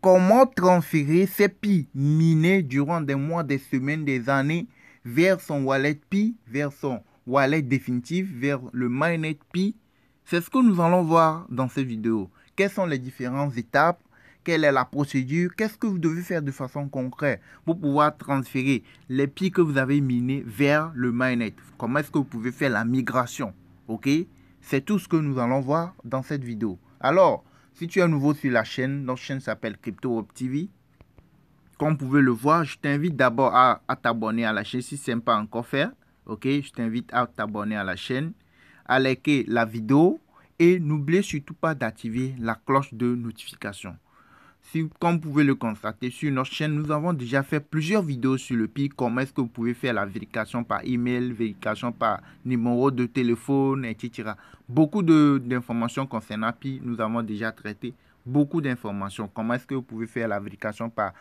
comment transférer ces Pi minés durant des mois, des semaines, des années vers son wallet Pi, vers son wallet définitif, vers le mainnet Pi. C'est ce que nous allons voir dans cette vidéo. Quelles sont les différentes étapes? Quelle est la procédure? Qu'est-ce que vous devez faire de façon concrète pour pouvoir transférer les Pi que vous avez minés vers le mainnet? Comment est-ce que vous pouvez faire la migration? Ok? C'est tout ce que nous allons voir dans cette vidéo. Alors, si tu es nouveau sur la chaîne, notre chaîne s'appelle Crypto Web TV. Comme vous pouvez le voir, je t'invite d'abord à t'abonner à la chaîne si ce n'est pas encore fait. Ok, je t'invite à t'abonner à la chaîne, à liker la vidéo et n'oubliez surtout pas d'activer la cloche de notification. Comme vous pouvez le constater sur notre chaîne, nous avons déjà fait plusieurs vidéos sur le Pi. Comment est-ce que vous pouvez faire la vérification par email, vérification par numéro de téléphone, etc. Beaucoup d'informations concernant Pi, nous avons déjà traité beaucoup d'informations. Comment est-ce que vous pouvez faire la vérification par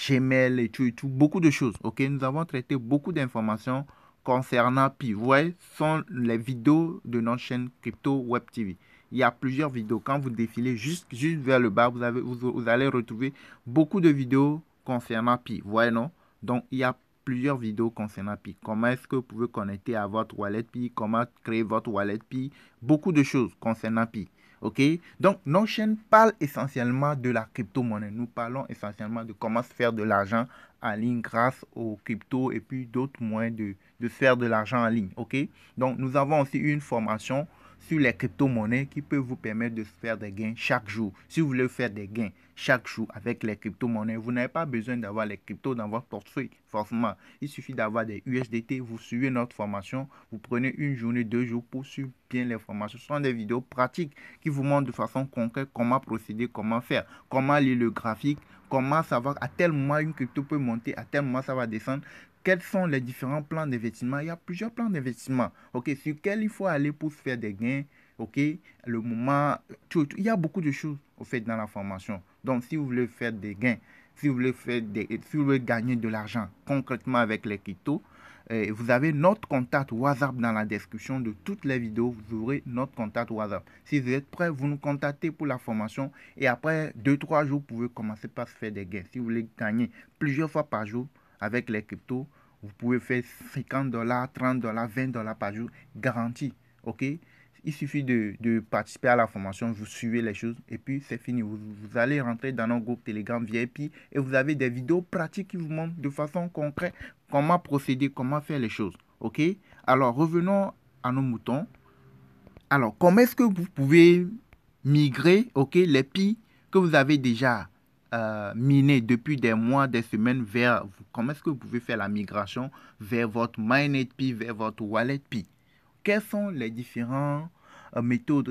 Gmail et tout. Beaucoup de choses. Ok, nous avons traité beaucoup d'informations concernant Pi. Vous voyez, ce sont les vidéos de notre chaîne Crypto Web TV. Il y a plusieurs vidéos. Quand vous défilez juste vers le bas, vous allez retrouver beaucoup de vidéos concernant Pi. Vous voyez, non? Donc, il y a plusieurs vidéos concernant Pi. Comment est-ce que vous pouvez connecter à votre wallet Pi? Comment créer votre wallet Pi? Beaucoup de choses concernant Pi. Ok? Donc, nos chaînes parlent essentiellement de la crypto-monnaie. Nous parlons essentiellement de comment se faire de l'argent en ligne grâce aux cryptos et puis d'autres moyens de faire de l'argent en ligne. Ok? Donc, nous avons aussi une formation sur les crypto-monnaies qui peut vous permettre de faire des gains chaque jour. Si vous voulez faire des gains chaque jour avec les crypto-monnaies, vous n'avez pas besoin d'avoir les cryptos dans votre portefeuille, forcément. Il suffit d'avoir des USDT, vous suivez notre formation, vous prenez une journée, 2 jours pour suivre bien les formations. Ce sont des vidéos pratiques qui vous montrent de façon concrète comment procéder, comment faire, comment lire le graphique, comment savoir à tel moment une crypto peut monter, à tel moment ça va descendre. Quels sont les différents plans d'investissement? Il y a plusieurs plans d'investissement. Ok, sur quel il faut aller pour se faire des gains. Ok, le moment, il y a beaucoup de choses au fait dans la formation. Donc, si vous voulez faire des gains, si vous voulez gagner de l'argent concrètement avec les cryptos, vous avez notre contact WhatsApp dans la description de toutes les vidéos. Vous aurez notre contact WhatsApp. Si vous êtes prêt, vous nous contactez pour la formation et après 2-3 jours, vous pouvez commencer par se faire des gains. Si vous voulez gagner plusieurs fois par jour avec les cryptos, vous pouvez faire 50 $, 30 $, 20 $ par jour, garanti. Ok? Il suffit de participer à la formation, vous suivez les choses et puis c'est fini. Vous allez rentrer dans notre groupe Telegram VIP et vous avez des vidéos pratiques qui vous montrent de façon concrète comment procéder, comment faire les choses. Ok? Alors, revenons à nos moutons. Alors, comment est-ce que vous pouvez migrer, ok, les Pi que vous avez déjà miné depuis des mois, des semaines vers vous? Comment est-ce que vous pouvez faire la migration vers votre mainnet Pi, vers votre wallet Pi? Quelles sont les différentes méthodes?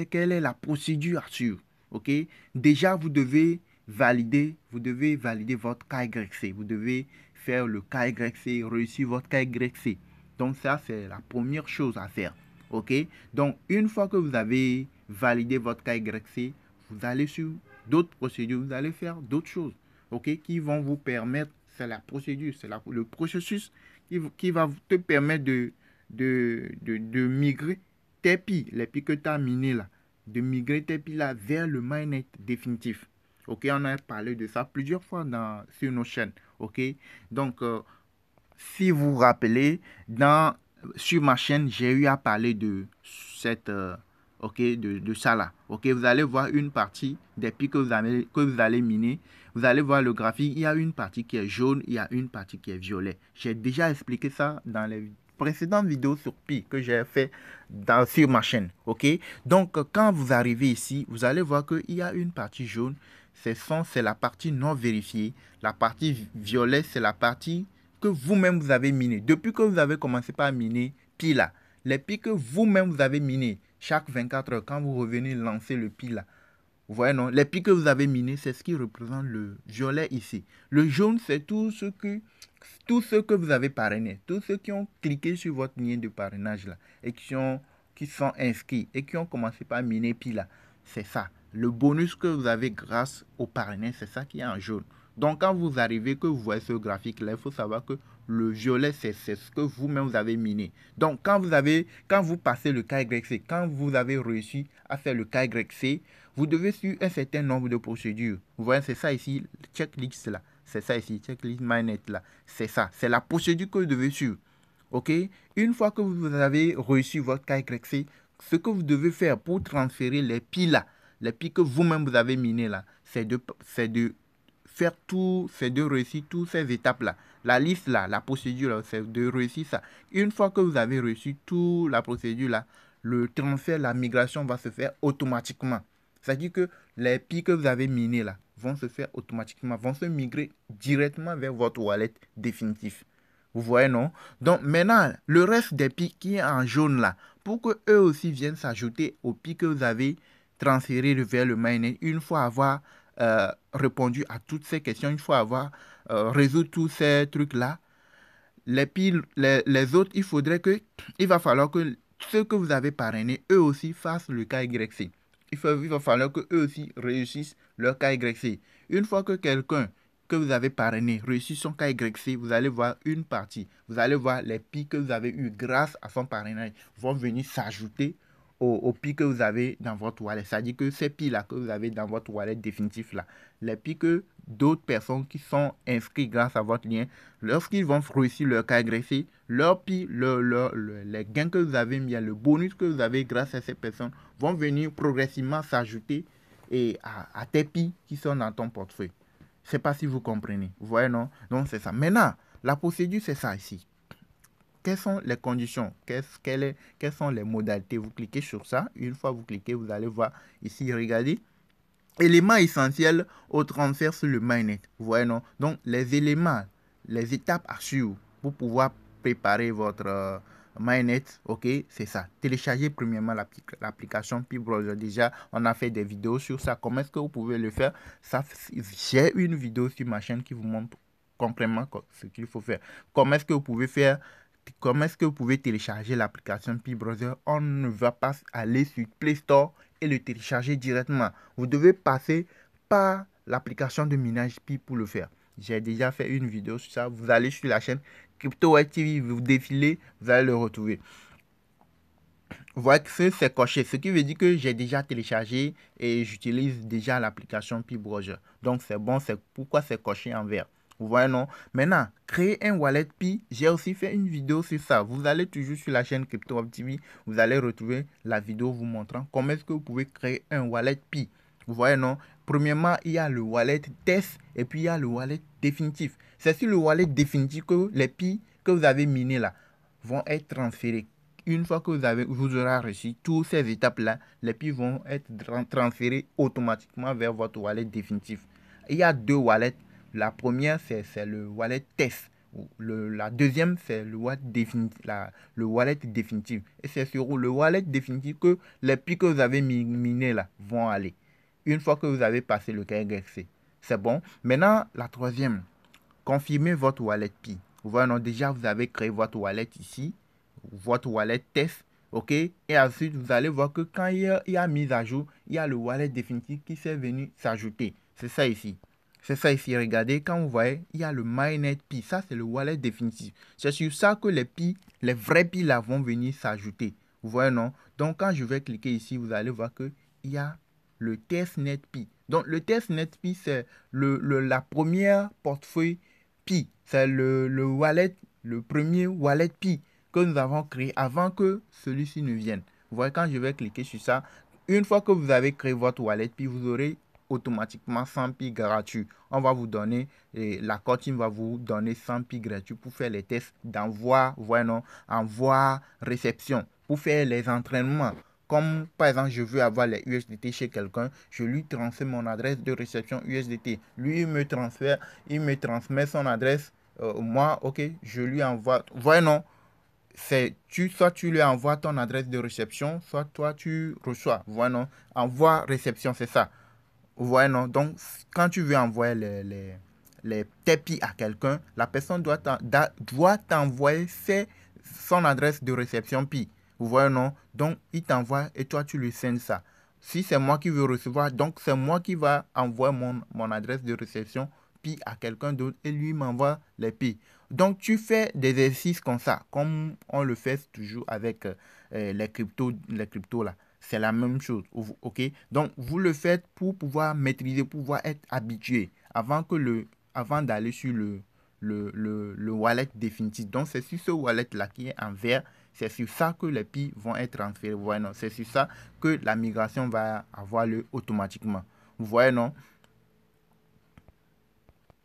Quelle est la procédure à suivre? Ok? Déjà, vous devez valider votre KYC. Vous devez faire le KYC, réussir votre KYC. Donc, ça, c'est la première chose à faire. Ok? Donc, une fois que vous avez validé votre KYC, vous allez sur d'autres procédures, vous allez faire d'autres choses, ok, qui vont vous permettre, c'est la procédure, c'est le processus qui va te permettre de migrer tes Pi, les Pi que tu as minés là, de migrer tes Pi là vers le mainnet définitif. Ok, on a parlé de ça plusieurs fois sur nos chaînes. Ok, donc si vous vous rappelez, sur ma chaîne, j'ai eu à parler de cette de ça là. Ok, vous allez voir une partie des Pi que vous allez miner. Vous allez voir le graphique. Il y a une partie qui est jaune, il y a une partie qui est violet. J'ai déjà expliqué ça dans les précédentes vidéos sur Pi que j'ai fait sur ma chaîne. Ok, donc quand vous arrivez ici, vous allez voir qu'il y a une partie jaune. C'est la partie non vérifiée. La partie violet, c'est la partie que vous-même vous avez miné. Depuis que vous avez commencé par miner Pi là, les Pi que vous-même vous avez miné chaque 24 heures, quand vous revenez lancer le Pi là, vous voyez non, les Pi que vous avez miné, c'est ce qui représente le violet ici. Le jaune, c'est tous ceux que vous avez parrainé, tous ceux qui ont cliqué sur votre lien de parrainage là et qui sont inscrits et qui ont commencé par miner Pi là. C'est ça. Le bonus que vous avez grâce au parrainage, c'est ça qui est en jaune. Donc, quand vous arrivez, que vous voyez ce graphique-là, il faut savoir que le violet, c'est ce que vous-même vous avez miné. Donc, quand vous passez le KYC, quand vous avez réussi à faire le KYC, vous devez suivre un certain nombre de procédures. Vous voyez, c'est ça ici, checklist là. C'est ça ici, checklist MyNet là. C'est ça, c'est la procédure que vous devez suivre. Ok? Une fois que vous avez reçu votre KYC, ce que vous devez faire pour transférer les pi là, les pi que vous-même vous avez minés là, c'est de faire tout, c'est de réussir toutes ces étapes là. La liste là, la procédure là, c'est de réussir ça. Une fois que vous avez reçu toute la procédure là, le transfert, la migration va se faire automatiquement. C'est-à-dire que les pi que vous avez minés là vont se faire automatiquement, vont se migrer directement vers votre wallet définitif. Vous voyez, non? Donc maintenant, le reste des pi qui est en jaune là, pour que eux aussi viennent s'ajouter aux pi que vous avez transférés vers le mainnet, une fois avoir répondu à toutes ces questions, une fois avoir résolu tous ces trucs-là, les autres, il va falloir que ceux que vous avez parrainés, eux aussi fassent le KYC. Il va falloir que eux aussi réussissent leur KYC. Une fois que quelqu'un que vous avez parrainé réussit son KYC, vous allez voir une partie. Vous allez voir les pics que vous avez eu grâce à son parrainage vont venir s'ajouter aux pics que vous avez dans votre wallet. C'est-à-dire que ces pics-là que vous avez dans votre wallet définitif, là, les pics que d'autres personnes qui sont inscrites grâce à votre lien, lorsqu'ils vont réussir leur KYC, leur pi, les gains que vous avez mis, le bonus que vous avez grâce à ces personnes vont venir progressivement s'ajouter à tes pi qui sont dans ton portefeuille. Je ne sais pas si vous comprenez. Vous voyez, non? Donc, c'est ça. Maintenant, la procédure, c'est ça ici. Quelles sont les conditions? Quelles sont les modalités? Vous cliquez sur ça. Une fois que vous cliquez, vous allez voir ici, regardez. Éléments essentiels au transfert sur le mainnet. Vous voyez, non? Donc, les éléments, les étapes à suivre pour pouvoir préparer votre mainnet, ok, c'est ça. Téléchargez premièrement l'application Pi-Browser. Déjà, on a fait des vidéos sur ça. Comment est-ce que vous pouvez le faire? J'ai une vidéo sur ma chaîne qui vous montre complètement ce qu'il faut faire. Comment est-ce que vous pouvez faire? Comment est-ce que vous pouvez télécharger l'application Pi-Browser? On ne va pas aller sur Play Store et le télécharger directement. Vous devez passer par l'application de minage Pi pour le faire. J'ai déjà fait une vidéo sur ça. Vous allez sur la chaîne CryptoWhite TV, vous défilez, vous allez le retrouver. Vous voyez que c'est coché, ce qui veut dire que j'ai déjà téléchargé et j'utilise déjà l'application Pi-Browser. Donc c'est bon, c'est pourquoi c'est coché en vert. Vous voyez, non? Maintenant, créer un wallet Pi, j'ai aussi fait une vidéo sur ça. Vous allez toujours sur la chaîne CryptoWhite TV, vous allez retrouver la vidéo vous montrant comment est-ce que vous pouvez créer un wallet Pi. Vous voyez, non? Premièrement, il y a le wallet test et puis il y a le wallet définitif. C'est sur le wallet définitif que les Pi que vous avez minés là vont être transférés. Une fois que vous aurez reçu toutes ces étapes-là, les Pi vont être transférés automatiquement vers votre wallet définitif. Il y a deux wallets. La première, c'est le wallet test. La deuxième, c'est le wallet définitif. Et c'est sur le wallet définitif que les pi que vous avez minés là vont aller. Une fois que vous avez passé le KYC. C'est bon. Maintenant, la troisième, confirmez votre wallet pi. Vous voyez, non, déjà, vous avez créé votre wallet ici. Votre wallet test. OK? Et ensuite, vous allez voir que quand il y a mise à jour, il y a le wallet définitif qui s'est venu s'ajouter. C'est ça ici. C'est ça ici, regardez, quand vous voyez, il y a le MyNet Pi. Ça, c'est le wallet définitif. C'est sur ça que les vrais Pi là vont venir s'ajouter. Vous voyez, non? Donc, quand je vais cliquer ici, vous allez voir qu'il y a le testnet Pi. Donc, le testnet Pi, c'est la première portefeuille Pi. C'est le wallet, le premier wallet Pi que nous avons créé avant que celui-ci ne vienne. Vous voyez, quand je vais cliquer sur ça, une fois que vous avez créé votre wallet Pi, vous aurez automatiquement 100 pi gratuits. On va vous donner, la cantine va vous donner 100 pi gratuits pour faire les tests d'envoi, envoi, réception, pour faire les entraînements. Comme par exemple, je veux avoir les USDT chez quelqu'un, je lui transfère mon adresse de réception USDT. Lui, il me transmet son adresse. Moi, ok, je lui envoie. Voyez, non? Soit tu lui envoies ton adresse de réception, soit toi tu reçois. Voyez, non? Envoi, réception, c'est ça. Vous voyez, non? Donc, quand tu veux envoyer les TPI à quelqu'un, la personne doit t'envoyer son adresse de réception PI. Vous voyez, non? Donc, il t'envoie et toi, tu lui sends ça. Si c'est moi qui veux recevoir, donc c'est moi qui va envoyer mon adresse de réception PI à quelqu'un d'autre et lui m'envoie les PI. Donc, tu fais des exercices comme ça, comme on le fait toujours avec les cryptos là. c'est la même chose. OK? Donc, vous le faites pour pouvoir maîtriser, pour pouvoir être habitué avant d'aller sur le wallet définitif. Donc, c'est sur ce wallet-là qui est en vert. C'est sur ça que les pi vont être transférés. Vous voyez, non? C'est sur ça que la migration va avoir lieu automatiquement. Vous voyez, non?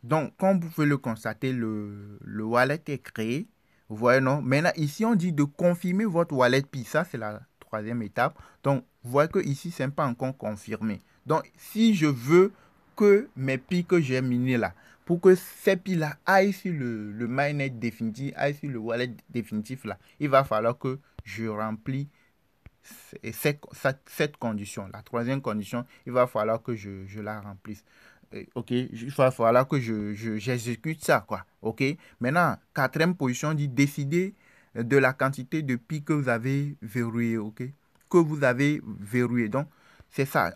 Donc, comme vous pouvez le constater, le wallet est créé. Vous voyez, non? Maintenant, ici, on dit de confirmer votre wallet pi. Ça, c'est la troisième étape. Donc, vous voyez que ici, ce n'est pas encore confirmé. Donc, si je veux que mes pi que j'ai minés là, pour que ces pi là aillent sur le mainnet définitif, aillent sur le wallet définitif là, il va falloir que je remplis cette condition. La troisième condition, il va falloir que je la remplisse. OK, il va falloir que j'exécute ça, quoi. OK. Maintenant, quatrième position dit décider de la quantité de pi que vous avez verrouillé, OK. Que vous avez verrouillé. Donc, c'est ça.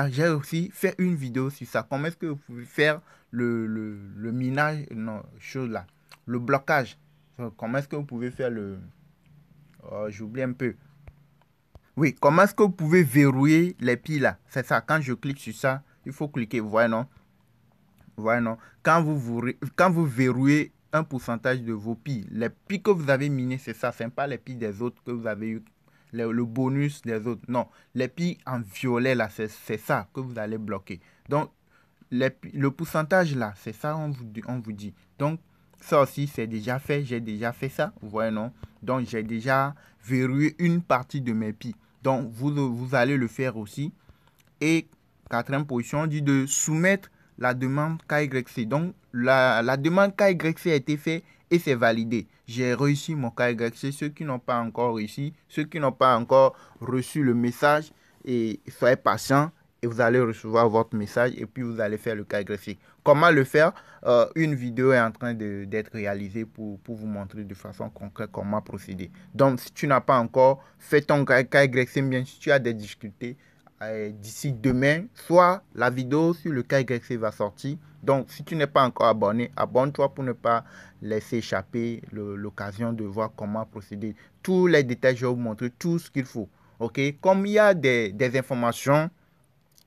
J'ai aussi fait une vidéo sur ça. Comment est-ce que vous pouvez faire le minage, non, chose là, le blocage. Comment est-ce que vous pouvez faire j'oublie un peu. Oui, comment est-ce que vous pouvez verrouiller les pi là? C'est ça. Quand je clique sur ça, il faut cliquer. Vous voyez, non? Voilà, non. Quand vous verrouillez un pourcentage de vos pi, les pi que vous avez minés, c'est ça. Ce n'est pas les pi des autres que vous avez eu, le bonus des autres. Non, les pi en violet, là, c'est ça que vous allez bloquer. Donc, le pourcentage, là, c'est ça, on vous dit. Donc, ça aussi, c'est déjà fait. J'ai déjà fait ça. Vous voyez, non? Donc, j'ai déjà verrouillé une partie de mes pi. Donc, vous allez le faire aussi. Et quatrième position, on dit de soumettre la demande KYC. Donc, la demande KYC a été faite et c'est validé. J'ai réussi mon KYC. Ceux qui n'ont pas encore réussi, ceux qui n'ont pas encore reçu le message, et soyez patients et vous allez recevoir votre message et puis vous allez faire le KYC. Comment le faire? Une vidéo est en train d'être réalisée pour vous montrer de façon concrète comment procéder. Donc, si tu n'as pas encore fait ton KYC, bien si tu as des difficultés, d'ici demain, soit la vidéo sur le KYC va sortir. Donc, si tu n'es pas encore abonné, abonne-toi pour ne pas laisser échapper l'occasion de voir comment procéder. Tous les détails, je vais vous montrer tout ce qu'il faut. OK? Comme il y a des informations,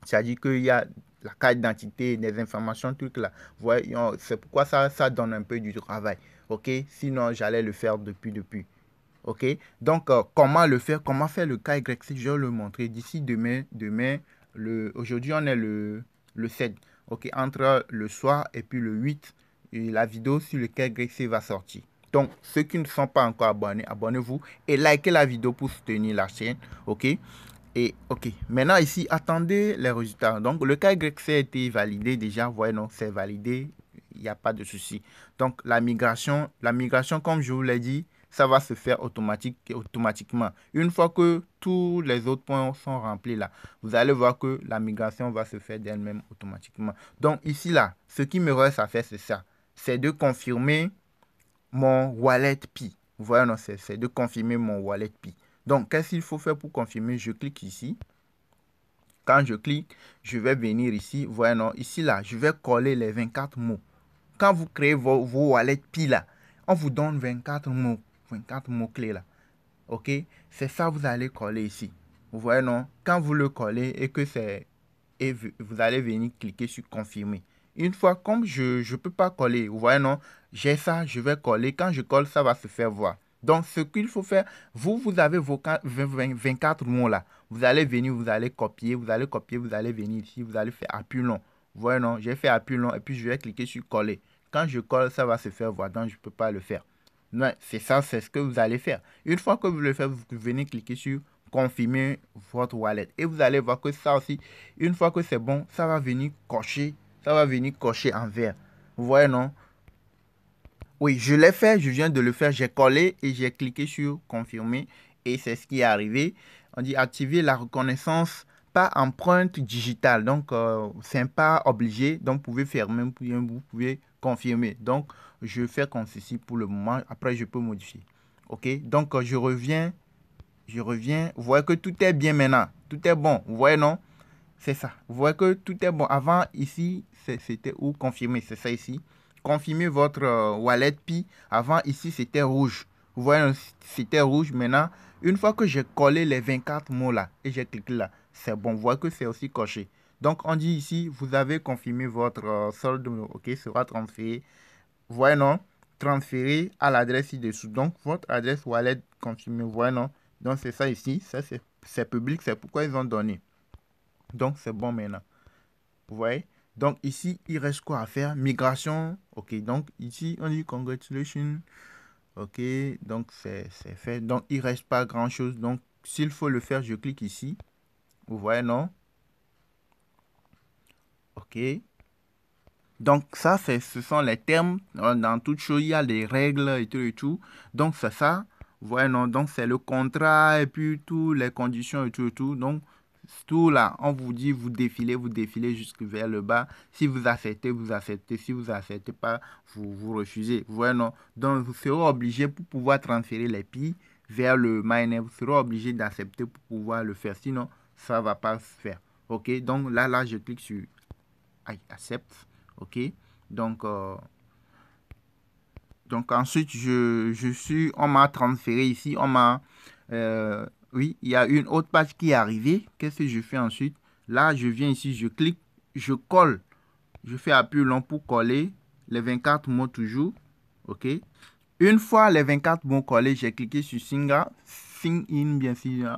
c'est-à-dire qu'il y a la carte d'identité, des informations, trucs là. C'est pourquoi ça donne un peu du travail. OK? Sinon, j'allais le faire depuis. OK? Donc, comment le faire? Comment faire le KYC? Je vais le montrer d'ici demain. Aujourd'hui, on est le 7. OK? Entre le soir et puis le 8, et la vidéo sur le KYC va sortir. Donc, ceux qui ne sont pas encore abonnés, abonnez-vous et likez la vidéo pour soutenir la chaîne. OK? Et OK. Maintenant, ici, attendez les résultats. Donc, le KYC a été validé déjà. Vous voyez, non, c'est validé. Il n'y a pas de souci. Donc, la migration, comme je vous l'ai dit, ça va se faire automatiquement. Une fois que tous les autres points sont remplis là, vous allez voir que la migration va se faire d'elle-même automatiquement. Donc ici là, ce qui me reste à faire, c'est ça. C'est de confirmer mon wallet Pi. Vous voyez, non, c'est de confirmer mon wallet Pi. Donc, qu'est-ce qu'il faut faire pour confirmer? Je clique ici. Quand je clique, je vais venir ici. Vous voyez, non, ici là, je vais coller les 24 mots. Quand vous créez vos wallets Pi là, on vous donne 24 mots. 24 mots-clés là. OK? C'est ça vous allez coller ici. Vous voyez, non? Quand vous le collez et que c'est... Et vous allez venir cliquer sur confirmer. Une fois, comme je ne peux pas coller, vous voyez, non? J'ai ça, je vais coller. Quand je colle, ça va se faire voir. Donc, ce qu'il faut faire, vous avez vos 24 mots là. Vous allez venir, vous allez copier, vous allez venir ici, vous allez faire appui long. Vous voyez, non? J'ai fait appui long et puis je vais cliquer sur coller. Quand je colle, ça va se faire voir. Donc, je ne peux pas le faire. Non, c'est ça, c'est ce que vous allez faire. Une fois que vous le faites, vous venez cliquer sur confirmer votre wallet. Et vous allez voir que ça aussi, une fois que c'est bon, ça va venir cocher en vert. Vous voyez, non? Oui, je l'ai fait, je viens de le faire. J'ai collé et j'ai cliqué sur confirmer. Et c'est ce qui est arrivé. On dit activer la reconnaissance par empreinte digitale. Donc, c'est pas obligé. Donc, vous pouvez fermer, vous pouvez confirmer. Donc, je fais comme ceci pour le moment. Après, je peux modifier. OK? Donc, je reviens. Vous voyez que tout est bien maintenant. Tout est bon. Vous voyez, non? C'est ça. Vous voyez que tout est bon. Avant, ici, c'était où confirmer. C'est ça ici. Confirmer votre wallet Pi. Avant, ici, c'était rouge. Vous voyez, c'était rouge. Maintenant, une fois que j'ai collé les 24 mots là et j'ai cliqué là, c'est bon. Vous voyez que c'est aussi coché. Donc, on dit ici, vous avez confirmé votre solde, ok, sera transféré. Vous voyez, non? Transféré à l'adresse ci-dessous. Donc, votre adresse wallet confirmée. Vous voyez, non? Donc, c'est ça ici. Ça, c'est public. C'est pourquoi ils ont donné. Donc, c'est bon maintenant. Vous voyez? Donc, ici, il reste quoi à faire? Migration. Ok. Donc, ici, on dit congratulations. Ok. Donc, c'est fait. Donc, il ne reste pas grand-chose. Donc, s'il faut le faire, je clique ici. Vous voyez, non? Ok. Donc, ça, ce sont les termes. Dans toute chose, il y a des règles et tout et tout. Donc, c'est ça. Vous voyez, non? Donc, c'est le contrat et puis toutes les conditions et tout et tout. Donc, tout là, on vous dit, vous défilez jusque vers le bas. Si vous acceptez, vous acceptez. Si vous acceptez pas, vous refusez. Vous voyez, non? Donc, vous serez obligé pour pouvoir transférer les pi vers le miner. Vous serez obligé d'accepter pour pouvoir le faire. Sinon, ça ne va pas se faire. OK? Donc, là, je clique sur I accept. OK? Donc, ensuite, on m'a transféré ici. Oui, il y a une autre page qui est arrivée. Qu'est-ce que je fais ensuite? Là, je viens ici, je clique, je colle. Je fais appui long pour coller les 24 mots toujours. OK? Une fois les 24 mots collés, j'ai cliqué sur sign in, bien sûr.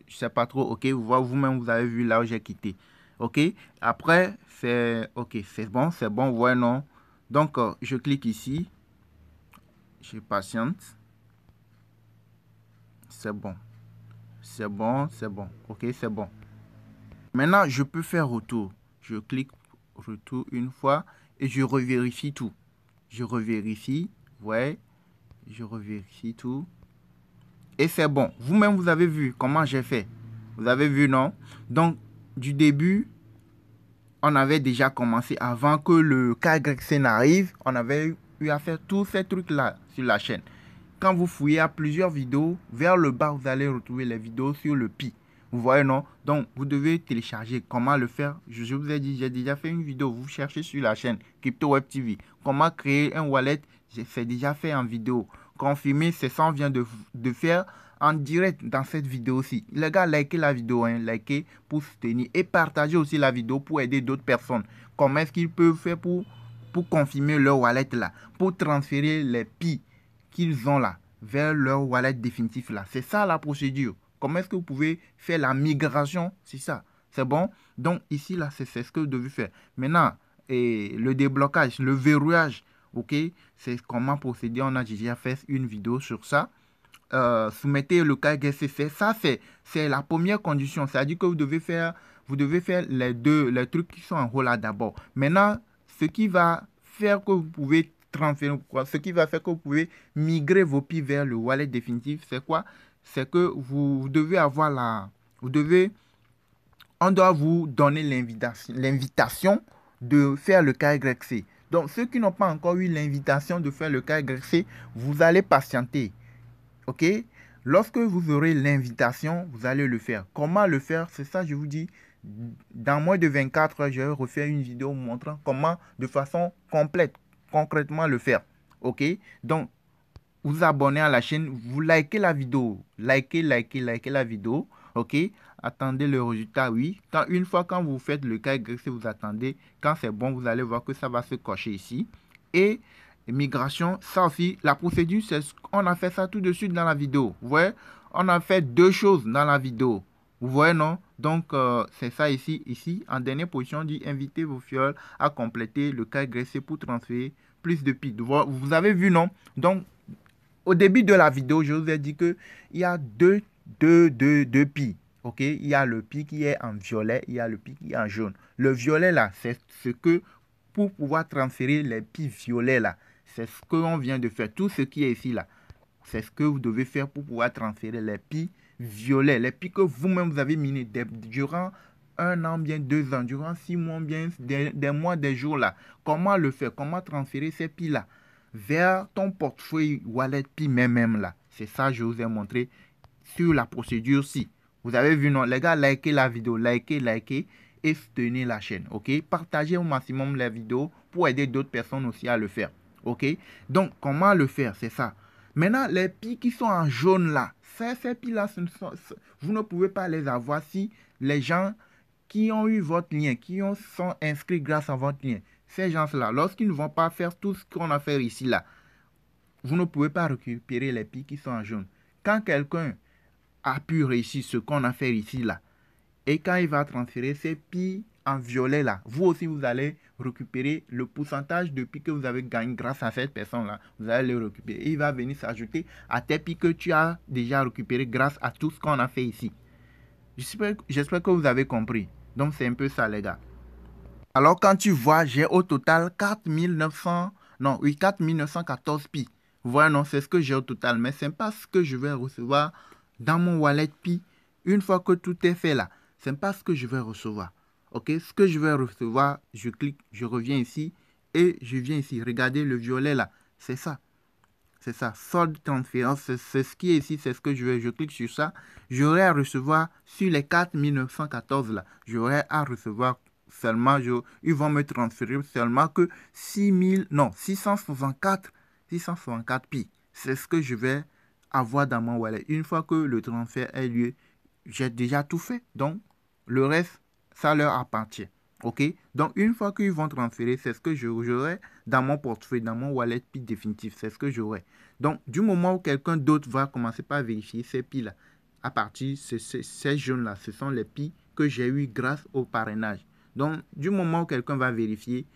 Je sais pas trop. OK? Vous-même, vous avez vu là où j'ai quitté. OK? Après, c'est OK, c'est bon, ouais, non. Donc, je clique ici. Je patiente. C'est bon. C'est bon, c'est bon. OK, c'est bon. Maintenant, je peux faire retour. Je clique retour une fois et je revérifie tout. Je revérifie. Ouais. Je revérifie tout. Et c'est bon. Vous-même, vous avez vu comment j'ai fait. Vous avez vu, non? Donc, du début, on avait déjà commencé avant que le KYC n'arrive. On avait eu à faire tous ces trucs-là sur la chaîne. Quand vous fouillez à plusieurs vidéos, vers le bas, vous allez retrouver les vidéos sur le Pi. Vous voyez, non? Donc, vous devez télécharger. Comment le faire? Je vous ai dit, j'ai déjà fait une vidéo. Vous cherchez sur la chaîne Crypto Web TV. Comment créer un wallet? C'est déjà fait en vidéo. Confirmer, c'est ça on vient de faire en direct dans cette vidéo-ci. Les gars, likez la vidéo, hein, likez pour soutenir et partagez aussi la vidéo pour aider d'autres personnes. Comment est-ce qu'ils peuvent faire pour confirmer leur wallet là, pour transférer les Pi qu'ils ont là vers leur wallet définitif là. C'est ça la procédure. Comment est-ce que vous pouvez faire la migration? C'est ça. C'est bon? Donc ici là, c'est ce que vous devez faire. Maintenant, le déblocage, le verrouillage, ok? C'est comment procéder. On a déjà fait une vidéo sur ça. Soumettez le KYC. Ça, c'est la première condition. C'est-à-dire que vous devez faire les trucs qui sont en haut là d'abord. Maintenant, ce qui va faire que vous pouvez transférer, ce qui va faire que vous pouvez migrer vos Pi vers le wallet définitif, c'est quoi? C'est que vous devez avoir on doit vous donner l'invitation de faire le KYC. Donc, ceux qui n'ont pas encore eu l'invitation de faire le KYC, vous allez patienter. OK? Lorsque vous aurez l'invitation, vous allez le faire. Comment le faire? C'est ça, je vous dis. Dans moins de 24 heures, je vais refaire une vidéo montrant comment, de façon complète, concrètement le faire. OK? Donc, vous abonnez à la chaîne, vous likez la vidéo. Likez la vidéo. OK? Attendez le résultat, oui. Une fois quand vous faites le KYC, vous attendez. Quand c'est bon, vous allez voir que ça va se cocher ici. Et migration, ça aussi, la procédure, c'est on a fait ça tout de suite dans la vidéo. Vous voyez? On a fait deux choses dans la vidéo. Vous voyez, non? Donc, c'est ça ici. Ici, en dernière position, on dit invitez vos fioles à compléter le KYC pour transférer plus de Pi. Vous avez vu, non? Donc, au début de la vidéo, je vous ai dit qu'il y a deux Pi. OK? Il y a le Pi qui est en violet, il y a le Pi qui est en jaune. Le violet, là, c'est ce que, pour pouvoir transférer les Pi violets, là, c'est ce qu'on vient de faire. Tout ce qui est ici, là, c'est ce que vous devez faire pour pouvoir transférer les Pi violets. Les Pi que vous-même, vous avez minés durant un an, bien 2 ans, durant 6 mois, bien des mois, des jours, là. Comment le faire? Comment transférer ces Pi, là? Vers ton portefeuille wallet Pi même là. C'est ça que je vous ai montré sur la procédure-ci. Vous avez vu, non? Les gars, likez la vidéo, likez et soutenez la chaîne, ok? Partagez au maximum la vidéo pour aider d'autres personnes aussi à le faire, ok? Donc, comment le faire? C'est ça. Maintenant, les Pi qui sont en jaune là, ces Pi là, vous ne pouvez pas les avoir si les gens qui ont eu votre lien, sont inscrits grâce à votre lien, ces gens-là, lorsqu'ils ne vont pas faire tout ce qu'on a fait ici là, vous ne pouvez pas récupérer les Pi qui sont en jaune. Quand quelqu'un a pu réussir ce qu'on a fait ici là, et quand il va transférer ces Pi en violet là, vous aussi vous allez récupérer le pourcentage de Pi que vous avez gagné grâce à cette personne là. Vous allez le récupérer. Et il va venir s'ajouter à tes Pi que tu as déjà récupéré grâce à tout ce qu'on a fait ici. J'espère que vous avez compris. Donc c'est un peu ça les gars. Alors quand tu vois, j'ai au total 4914 Pi. Voilà, non, c'est ce que j'ai au total. Mais ce n'est pas ce que je vais recevoir dans mon wallet Pi. Une fois que tout est fait là, ce n'est pas ce que je vais recevoir. Ok, ce que je vais recevoir, je clique, je reviens ici et je viens ici. Regardez le violet là, c'est ça. C'est ça, solde transférence, c'est ce qui est ici, c'est ce que je clique sur ça. J'aurai à recevoir sur les 4914 là, j'aurai à recevoir seulement, ils vont me transférer seulement que 664 Pi. C'est ce que je vais avoir dans mon wallet. Une fois que le transfert a lieu, j'ai déjà tout fait. Donc, le reste, ça leur appartient. OK? Donc, une fois qu'ils vont transférer, c'est ce que j'aurai dans mon portefeuille, dans mon wallet Pi définitif. C'est ce que j'aurai. Donc, du moment où quelqu'un d'autre va commencer par vérifier ces Pi-là, à partir de ces jaunes-là, ce sont les Pi que j'ai eu grâce au parrainage. Donc, du moment où quelqu'un va vérifier,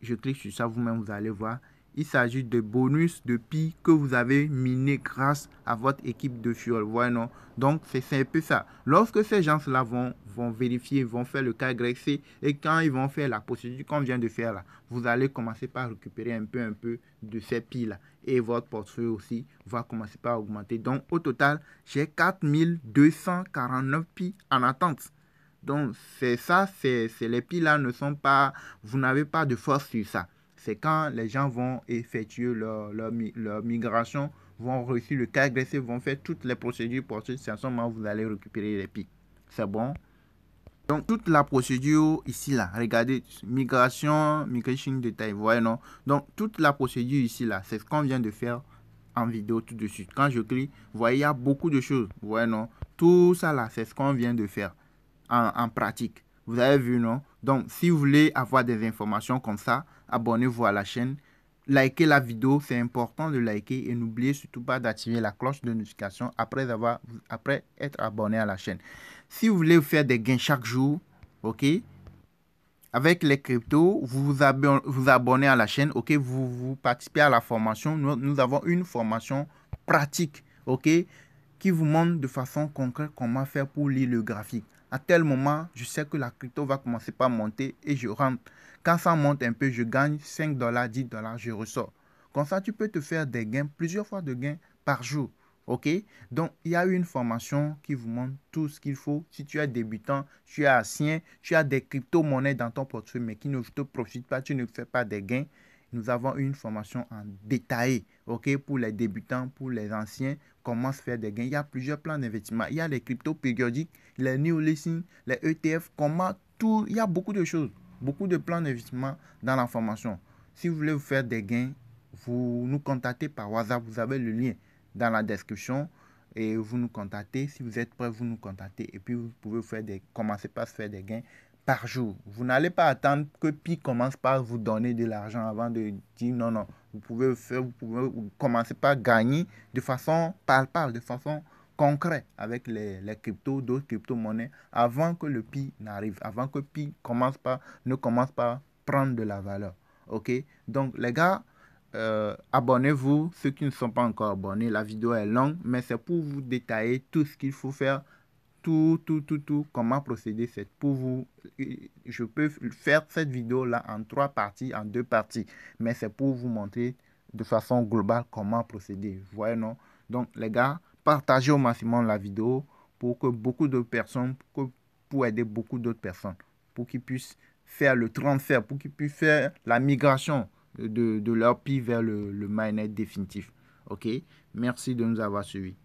je clique sur ça, vous-même, vous allez voir. Il s'agit de bonus de Pi que vous avez miné grâce à votre équipe de fuel. Voilà, non? Donc, c'est un peu ça. Lorsque ces gens-là vont vérifier, vont faire le cas KYC, et quand ils vont faire la procédure qu'on vient de faire là, vous allez commencer par récupérer un peu de ces Pi-là. Et votre portefeuille aussi va commencer par augmenter. Donc, au total, j'ai 4249 Pi en attente. Donc, c'est ça, c'est les Pi là ne sont pas, vous n'avez pas de force sur ça. C'est quand les gens vont effectuer leur migration, vont réussir le cas agressif, vont faire toutes les procédures pour c'est à ce moment vous allez récupérer les Pi. C'est bon? Donc, toute la procédure ici là, regardez, migration détail, vous voyez non? Donc, toute la procédure ici là, c'est ce qu'on vient de faire en vidéo tout de suite. Quand je clique, vous voyez, il y a beaucoup de choses, vous voyez non? Tout ça là, c'est ce qu'on vient de faire en pratique. Vous avez vu, non? Donc, si vous voulez avoir des informations comme ça, abonnez-vous à la chaîne. Likez la vidéo, c'est important de liker et n'oubliez surtout pas d'activer la cloche de notification après être abonné à la chaîne. Si vous voulez faire des gains chaque jour, ok, avec les cryptos, vous abonnez à la chaîne, ok, vous participez à la formation. Nous avons une formation pratique, ok, qui vous montre de façon concrète comment faire pour lire le graphique. À tel moment, je sais que la crypto va commencer par monter et je rentre. Quand ça monte un peu, je gagne 5 $, 10 $, je ressors. Comme ça, tu peux te faire des gains, plusieurs fois de gains par jour. OK? Donc, il y a une formation qui vous montre tout ce qu'il faut. Si tu es débutant, tu es ancien, tu as des crypto-monnaies dans ton portefeuille, mais qui ne te profitent pas, tu ne fais pas des gains. Nous avons une formation en détaillé, OK, pour les débutants, pour les anciens, comment se faire des gains. Il y a plusieurs plans d'investissement. Il y a les cryptos périodiques, les new listings, les ETF, comment tout. Il y a beaucoup de choses, beaucoup de plans d'investissement dans la formation. Si vous voulez vous faire des gains, vous nous contactez par WhatsApp. Vous avez le lien dans la description et vous nous contactez. Si vous êtes prêt, vous nous contactez et puis vous pouvez commencer par se faire des gains par jour. Vous n'allez pas attendre que Pi commence par vous donner de l'argent avant de dire non, non. Vous pouvez commencer par gagner de façon palpable, de façon concrète avec les cryptos, d'autres crypto-monnaies avant que le Pi n'arrive, avant que Pi ne commence par prendre de la valeur. Ok? Donc les gars, abonnez-vous, ceux qui ne sont pas encore abonnés. La vidéo est longue, mais c'est pour vous détailler tout ce qu'il faut faire, tout, comment procéder. C'est pour vous. Je peux faire cette vidéo-là en 3 parties, en 2 parties, mais c'est pour vous montrer de façon globale comment procéder. Vous voyez, non? Donc, les gars, partagez au maximum la vidéo pour que beaucoup d'autres personnes, pour aider beaucoup d'autres personnes, pour qu'ils puissent faire le transfert, pour qu'ils puissent faire la migration de leur Pi vers le mainnet définitif. OK? Merci de nous avoir suivis.